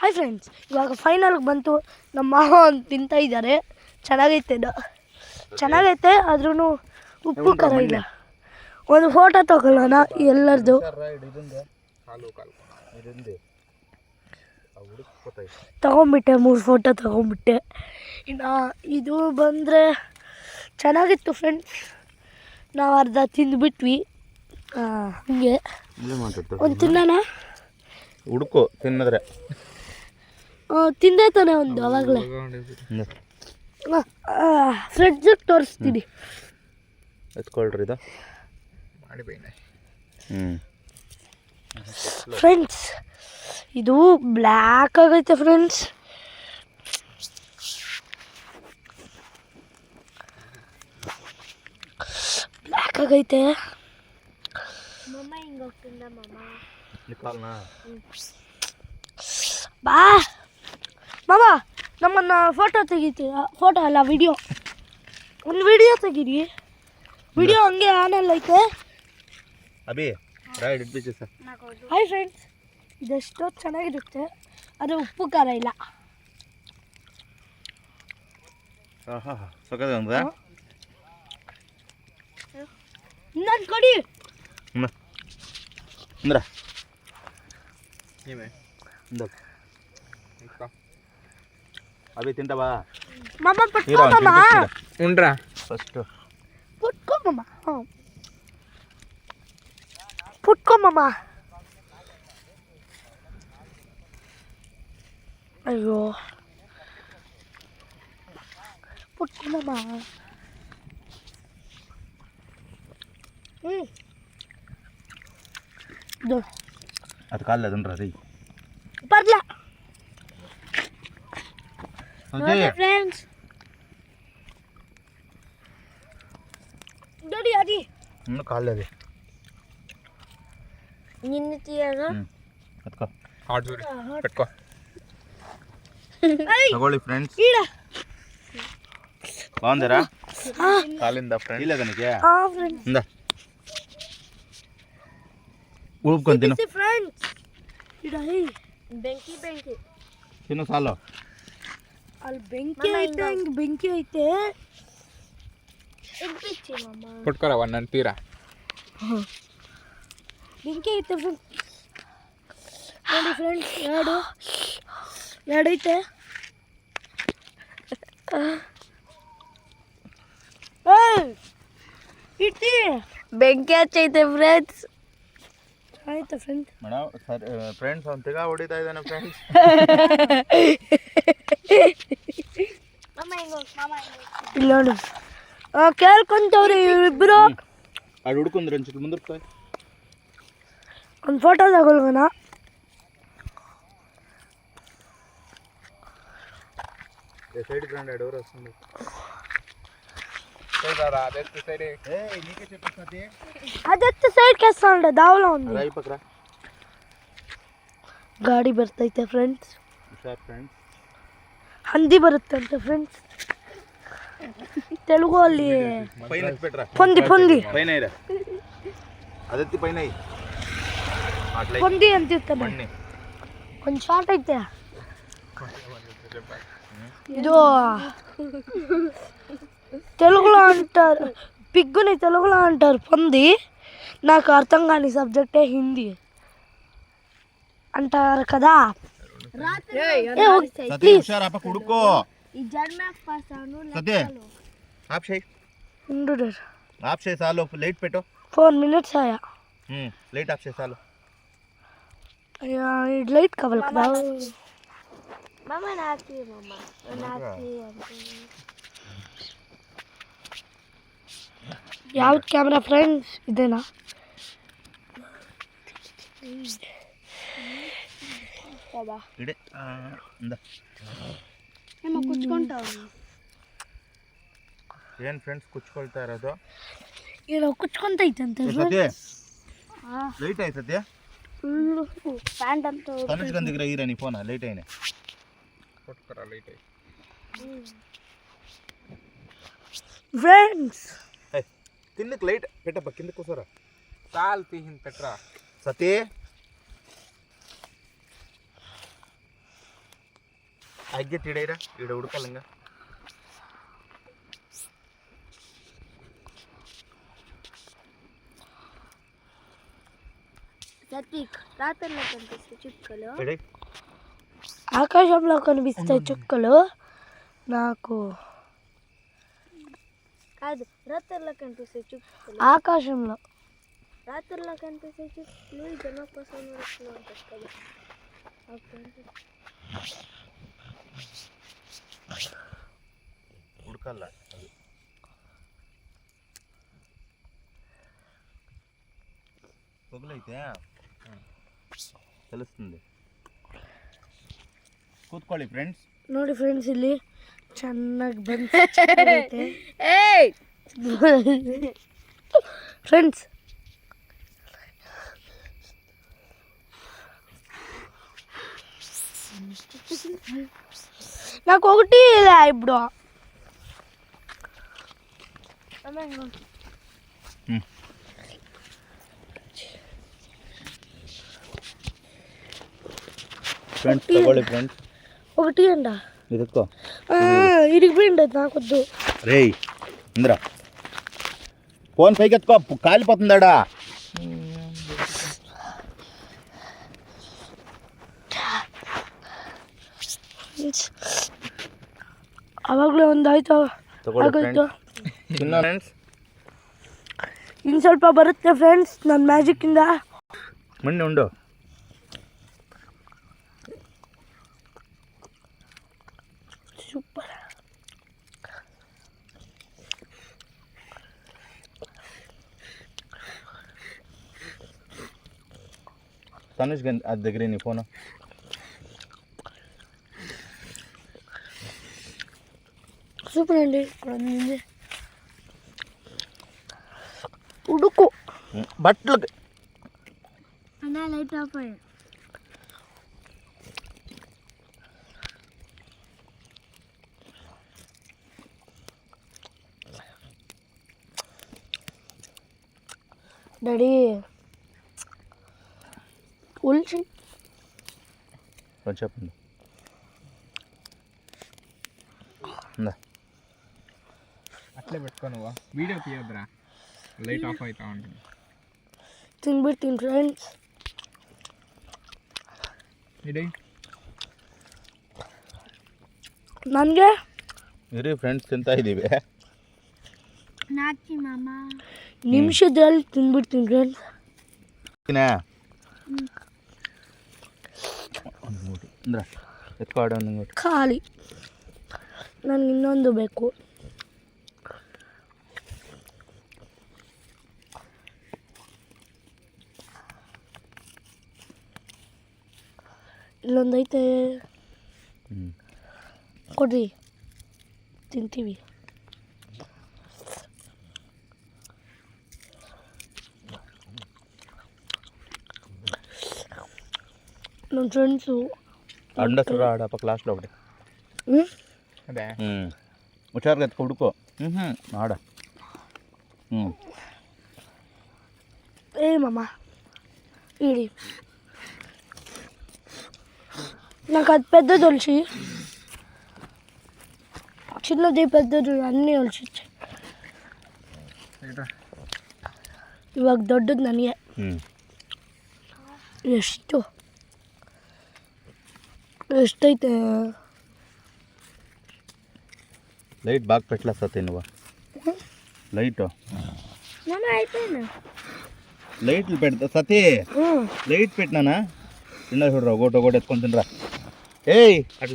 Hi friends, ಇವಾಗ ಫೈನಲ್ಗೆ ಬಂತು. ನಮ್ಮ ಮಾವ ಒಂದು ತಿಂತಾ ಇದ್ದಾರೆ. ಚೆನ್ನಾಗೈತೆ ಆದ್ರೂ ಉಪ್ಪು ಖಾರ ಇಲ್ಲ. ಒಂದು ಫೋಟೋ ತಗೊಳ್ಳೋಣ ಎಲ್ಲರದು. ತಗೊಂಬಿಟ್ಟೆ 3 ಫೋಟೋ ತಗೊಂಬಿಟ್ಟೆ. ಇನ್ನು ಇದು ಬಂದರೆ ಚೆನ್ನಾಗಿತ್ತು ಫ್ರೆಂಡ್ಸ್. ನಾವು ಅರ್ಧ ತಿಂದುಬಿಟ್ವಿ. ಹಂಗೆ ಒಂದು ತಿನ್ನೋಣ. ಹುಡುಕು ತಿನ್ನಿದ್ರೆ ತಿಂದೇ ತಾನೆ ಒಂದು ಅವಾಗಲೇ. ಫ್ರೆಂಡ್ಸಿಗೆ ತೋರಿಸ್ತೀನಿ. ಎತ್ಕೊಳ್ರಿ ಇದು ಫ್ರೆಂಡ್ಸ್, ಇದು ಬ್ಲ್ಯಾಕ್ ಆಗೈತೆ ಫ್ರೆಂಡ್ಸ್. ಬ್ಲ್ಯಾಕ್ ಆಗೈತೆ. ಬಾ ಮಾಮ, ನಮ್ಮನ್ನು ಫೋಟೋ ತೆಗಿತೀರಾ? ಫೋಟೋ ಅಲ್ಲ, ವಿಡಿಯೋ. ಒಂದು ವಿಡಿಯೋ ತೆಗೀರಿ. ವಿಡಿಯೋ ಹಂಗೆ ಆನಲ್ಲ ಐತೆ. ಹಾಯ್ ಫ್ರೆಂಡ್ಸ್, ಇದೆಷ್ಟೋ ಚೆನ್ನಾಗಿರುತ್ತೆ, ಆದರೆ ಉಪ್ಪು ಖಾರ ಇಲ್ಲ. ನಾನು ಕೊಡಿ. ಅಭಿ ತಿಂತವಾ ಮಾಮ? ಪಟ್ಕೋ ಮಾಮ. ಉಂಡ್ರಾ ಫಸ್ಟ್ ಪುಟ್ಕೋ ಮಾಮ. ಪುಟ್ಕೋ ಮಾಮ. ಅಯ್ಯೋ, ಪುಟ್ಕೋ ಮಾಮ. ಅದು ಕಾಲ ಅದನ್ರ ರೀ ಬರ್ಲ ಫ್ರೆಂಡ್ಸ್. ನೋಡಿ ಅಡಿ ಇನ್ನು ಕಾಲ ಅದೇ ನಿನ್ನತಿಯಾಗ ಪಟ್ಕೋ ತಗೊಳ್ಳಿ ಫ್ರೆಂಡ್ಸ್. ಬಾಂದರಾ ಕಾಲಿಂದ ಫ್ರೆಂಡ್ ಇಲ್ಲ ನನಗೆ ಇಂದ ಉಳ್ಕೊಂತೀನಿ ಫ್ರೆಂಡ್ಸ್. ಬೆಂಕಿ ತಿನ್ನು ಸಾಲು. ಅಲ್ಲಿ ಬೆಂಕಿ ಐತೆ, ಹಿಂಗೆ ಬೆಂಕಿ ಐತೆ. ಪಟ್ಕೋರವ ನನ್ನ ತೀರಾ ಬೆಂಕಿ ಐತೆ ಫ್ರೆಂಡ್ಸ್. ನೋಡಿ ಫ್ರೆಂಡ್ಸ್, ಎರಡು ಐತೆ. ಇಟ್ಟಿ ಬೆಂಕಿ ಹಚ್ಚೈತೆ ಫ್ರೆಂಡ್ಸ್. ಆಯ್ತಾ ಫ್ರೆಂಡ್? ಮೇಡಮ್ ಫ್ರೆಂಡ್ಸ್ ಒಂದು ತಿಗ ಹೊಡಿತಾ ಇದ್ದಾನೆ ಫ್ರೆಂಡ್ಸ್. ಇಲ್ಲ ನೋಡಿ, ಕೇಳ್ಕೊಂತವ್ರಿ ಇಬ್ಬರು. ಅದು ಹುಡ್ಕೊಂಡ್ರೆ ಅನ್ಸುತ್ತೆ ಮುಂದಕ್ಕೆ ಒಂದು ಫೋಟೋ ತಗೊಳ್ಗೋಣ. సైడ్ గ్రాండ్ డోర్ వస్తుంది. ಅದೆತ್ತು ಸೈಡ್ ಕೆಸ್ತಾಂಡ ದಾವಲ ఉంది. ರೈ ಪಕ್ರ ಗಾಡಿ ಬರ್ತೈತೆ ಫ್ರೆಂಡ್ಸ್. ಹುಷಾರ್ ಫ್ರೆಂಡ್ಸ್. ಹಂದಿ ಬರುತ್ತಂತೆ ಫ್ರೆಂಡ್ಸ್. ತೆಲುಗು ಅಲ್ಲಿ ಪೈನ ಹಚ್ಬಿಟ್ರ ಪೊಂದಿ ಪೈನ ಇದೆ. ಅದೆತ್ತಿ ಪೈನ ಪೊಂದಿ ಅಂತಿರ್ತಾನೆ. ಒಂದು ಶಾರ್ಟ್ ಐತೆ. ಇದು తెలుగులో అంటారు పిగ్గుని, తెలుగులో అంటారు పంది. నాకు అర్థం కాని సబ్జెక్టే హిందీ అంటారు కదా. 4 minutes ఆయా. లైట్ ఆఫ్ చేయి చాలు. లైట్ కావాలి కదా. ಯಾವ್ದು ಕ್ಯಾಮ್ರಾ ಫ್ರೆಂಡ್ಸ್? ಇದೇನಾ? ಏನು ಫ್ರೆಂಡ್ಸ್ ಕುಚ್ಕೊಳ್ತಾ ಇರೋದು? ಏನೋ ಕುಚ್ಕೊಂತೈತಂತೆ ಫ್ರೆಂಡ್ಸ್. ಲೈಟ್ ಆಯ್ತದೆ ಫುಲ್ಲು ಪ್ಯಾಂಟ್ ಅಂತ ತನಸ್ಕಂದಿಗ್ರ ಈರನಿ ಫೋನ ಲೈಟ್ ಐನೆ ಕೊಟ್ಕರ ಲೈಟ್ ಐ ಫ್ರೆಂಡ್ಸ್. ತಿನ್ನಕ್ಕೆ ಲೈಟ್ ಪೆಟ್ಟಪ್ಪ ಕಿಂದಕ್ಕೆ ಸರ ಸಾಲ್ ತೀಹಿನ್ ಪೆಟ್ರ ಸತಿ అగ్గి తీడైరా ఈడ ఉడకాలంగా రాత్రిలో కనిపిస్తాయి చుక్కలు, ఈడ ఆకాశంలో కనిపిస్తాయి చుక్కలు. నాకు కాదు, రాత్రిలో కనిపిస్తాయి చుక్కలు ఆకాశంలో. రాత్రిలో కనిపిస్తాయి చుక్కలు జనకోసం ఉంటుంది కదా. ఉడకాల పొగలైతే తెలుస్తుంది. ಕೂತ್ಕೊಳ್ಳಿ ಫ್ರೆಂಡ್ಸ್. ನೋಡಿ ಫ್ರೆಂಡ್ಸ್, ಇಲ್ಲಿ ಚೆನ್ನಾಗಿ ಬಂದು ಫ್ರೆಂಡ್ಸ್ నాకు ఒకటి ఇప్పుడు ಫ್ರೆಂಡ್ಸ್ ತಗೊಳ್ಳಿ ಫ್ರೆಂಡ್ಸ್. ఒకటి అంట ಇದಕ್ಕೋ ఇరిగిపోయింది నాకొద్దు. రేయ్ ఇంద్ర ఫోన్ పైకి ఎత్తుకో, కాలిపోతుందాడా. ಅವಾಗಲೇ ಒಂದು ಆಯ್ತು ತಗೊಳ್ಳಿ ಫ್ರೆಂಡ್ಸ್. ಇನ್ನು ಸ್ವಲ್ಪ ಬರುತ್ತೆ ಫ್ರೆಂಡ್ಸ್ ನನ್ನ ಮ್ಯಾಜಿಕ್ಕಿಂದ. ಮಣ್ಣು ಉಂಡು ಸೂಪರ್. తనుష్ అది దగ్గర నీ ఫోను. సూపర్ అండి. ఉడుకు బట్టలు అన్నా లైట్ ఆఫ్ అయ్యా. డాడీ ఉల్చి చెప్పండి. అట్లే పెట్టుకో, నువ్వు వీడియో తీయొద్దురా, లైట్ ఆఫ్ అవుతా ఉంటుంది. తినబెట్టిన ఫ్రెండ్స్ ಇಡೀ ನನಗೆ ಇರಿ ಫ್ರೆಂಡ್ಸ್ ತಿಂತಾ ಇದ್ದೀವಿ. ನಾಕಿ ಮಾಮ ನಿಮಿಷದಲ್ಲಿ ತಿಂದ್ಬಿಡ್ತೀನಿ ಫ್ರೆಂಡ್ಸ್. ಅಂದ್ರೆ ಎತ್ಕೊಡ ಖಾಲಿ ನನಗೆ ಇನ್ನೊಂದು ಬೇಕು. ಇಲ್ಲೊಂದೈತೆ ಕೊಡ್ರಿ ತಿಂತೀವಿ. ನನ್ನ ಫ್ರೆಂಡ್ಸು అండసరా ఆడ క్లాస్లో ఒకటి అదే హుషారుగా ఎత్తుకో, ఉడుకో ఆడ. ఏ మామ ఇడి నాకు అది పెద్దది ఒలిచి, చిన్నది పెద్దది అన్నీ ఒలిచి ಇವಾಗ ದೊಡ್ಡದು ನನಗೆ ಎಷ್ಟೈತೆ. లైట్ బాగా పెట్టలే సతీ నువ్వు. లైట్ అయిపోయినా లైట్లు పెడతా సతీ. లైట్ పెట్టినానా తిన్నా చూడరా, ఒకటి ఎత్తుకొని తినరా. ఏయ్ అటు